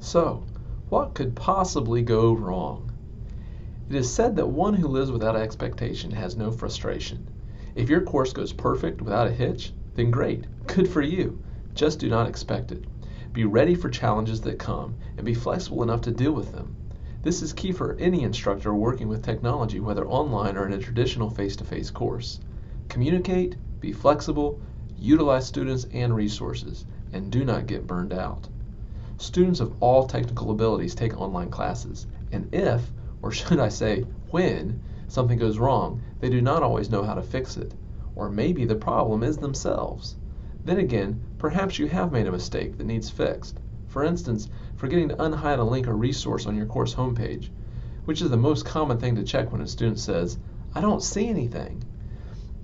So, what could possibly go wrong? It is said that one who lives without expectation has no frustration. If your course goes perfect without a hitch, then great, good for you. Just do not expect it. Be ready for challenges that come and be flexible enough to deal with them. This is key for any instructor working with technology, whether online or in a traditional face-to-face course. Communicate, be flexible, utilize students and resources, and do not get burned out. Students of all technical abilities take online classes, and if, or should I say when, something goes wrong, they do not always know how to fix it. Or maybe the problem is themselves. Then again, perhaps you have made a mistake that needs fixed. For instance, forgetting to unhide a link or resource on your course homepage, which is the most common thing to check when a student says, "I don't see anything."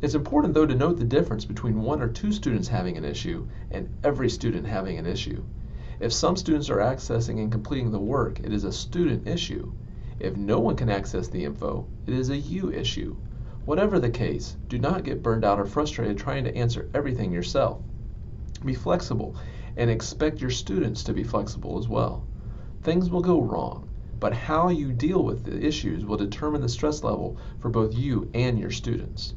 It's important though to note the difference between one or two students having an issue and every student having an issue. If some students are accessing and completing the work, it is a student issue. If no one can access the info, it is a you issue. Whatever the case, do not get burned out or frustrated trying to answer everything yourself. Be flexible and expect your students to be flexible as well. Things will go wrong, but how you deal with the issues will determine the stress level for both you and your students.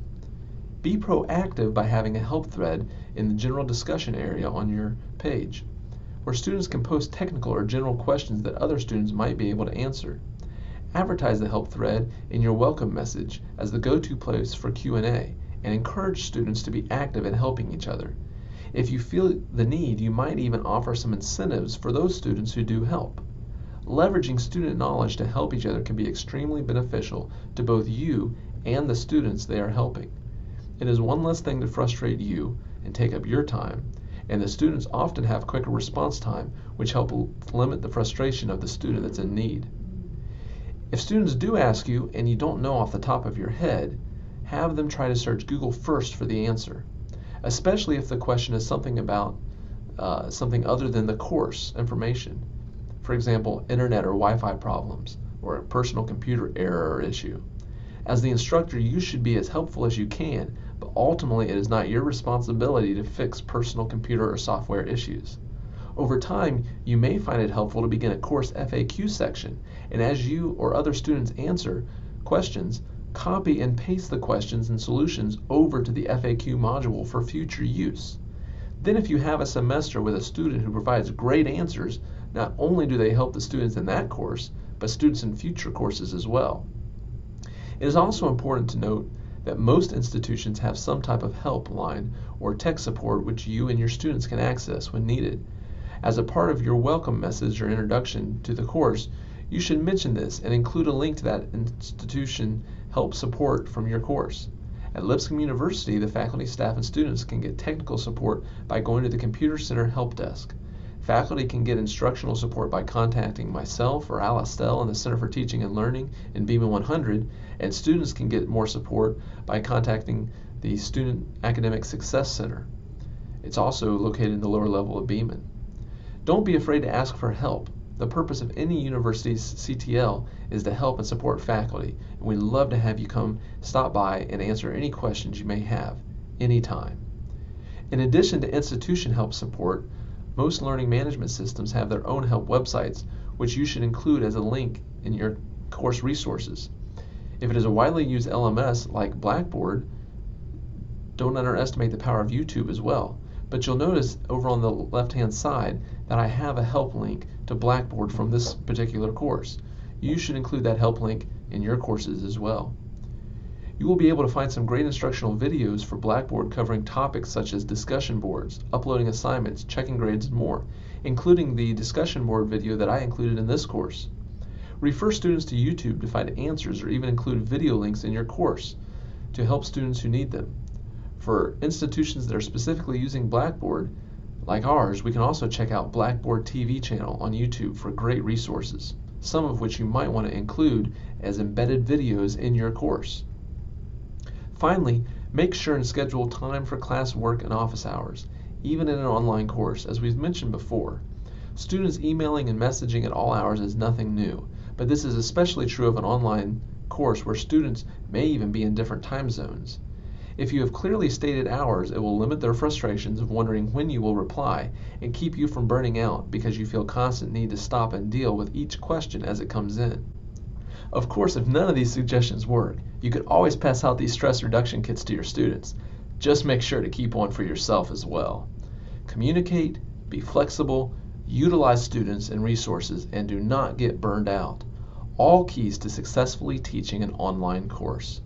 Be proactive by having a help thread in the general discussion area on your page, where students can post technical or general questions that other students might be able to answer. Advertise the help thread in your welcome message as the go-to place for Q&A and encourage students to be active in helping each other. If you feel the need, you might even offer some incentives for those students who do help. Leveraging student knowledge to help each other can be extremely beneficial to both you and the students they are helping. It is one less thing to frustrate you and take up your time, and the students often have quicker response time, which help limit the frustration of the student that's in need. If students do ask you and you don't know off the top of your head, have them try to search Google first for the answer, especially if the question is something about something other than the course information. For example, internet or Wi-Fi problems, or a personal computer error or issue. As the instructor, you should be as helpful as you can, but ultimately it is not your responsibility to fix personal computer or software issues. Over time, you may find it helpful to begin a course FAQ section, and as you or other students answer questions, copy and paste the questions and solutions over to the FAQ module for future use. Then if you have a semester with a student who provides great answers, not only do they help the students in that course, but students in future courses as well. It is also important to note that most institutions have some type of help line or tech support which you and your students can access when needed. As a part of your welcome message or introduction to the course, you should mention this and include a link to that institution help support from your course. At Lipscomb University, the faculty, staff, and students can get technical support by going to the Computer Center Help Desk. Faculty can get instructional support by contacting myself or Al Estelle in the Center for Teaching and Learning in Beeman 100, and students can get more support by contacting the Student Academic Success Center. It's also located in the lower level of Beeman. Don't be afraid to ask for help. The purpose of any university's CTL is to help and support faculty, and we'd love to have you come stop by and answer any questions you may have anytime. In addition to institution help support, most learning management systems have their own help websites, which you should include as a link in your course resources. If it is a widely used LMS like Blackboard, don't underestimate the power of YouTube as well. But you'll notice over on the left-hand side that I have a help link to Blackboard from this particular course. You should include that help link in your courses as well. You will be able to find some great instructional videos for Blackboard covering topics such as discussion boards, uploading assignments, checking grades, and more, including the discussion board video that I included in this course. Refer students to YouTube to find answers or even include video links in your course to help students who need them. For institutions that are specifically using Blackboard, like ours, we can also check out Blackboard TV channel on YouTube for great resources, some of which you might want to include as embedded videos in your course. Finally, make sure and schedule time for class work and office hours, even in an online course, as we've mentioned before. Students emailing and messaging at all hours is nothing new, but this is especially true of an online course where students may even be in different time zones. If you have clearly stated hours, it will limit their frustrations of wondering when you will reply and keep you from burning out because you feel constant need to stop and deal with each question as it comes in. Of course, if none of these suggestions work, you could always pass out these stress reduction kits to your students. Just make sure to keep one for yourself as well. Communicate, be flexible, utilize students and resources, and do not get burned out. All keys to successfully teaching an online course.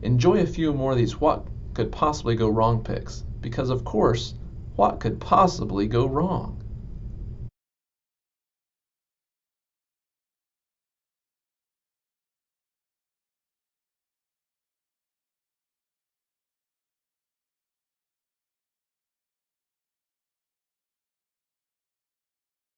Enjoy a few more of these what could possibly go wrong picks, because of course, what could possibly go wrong?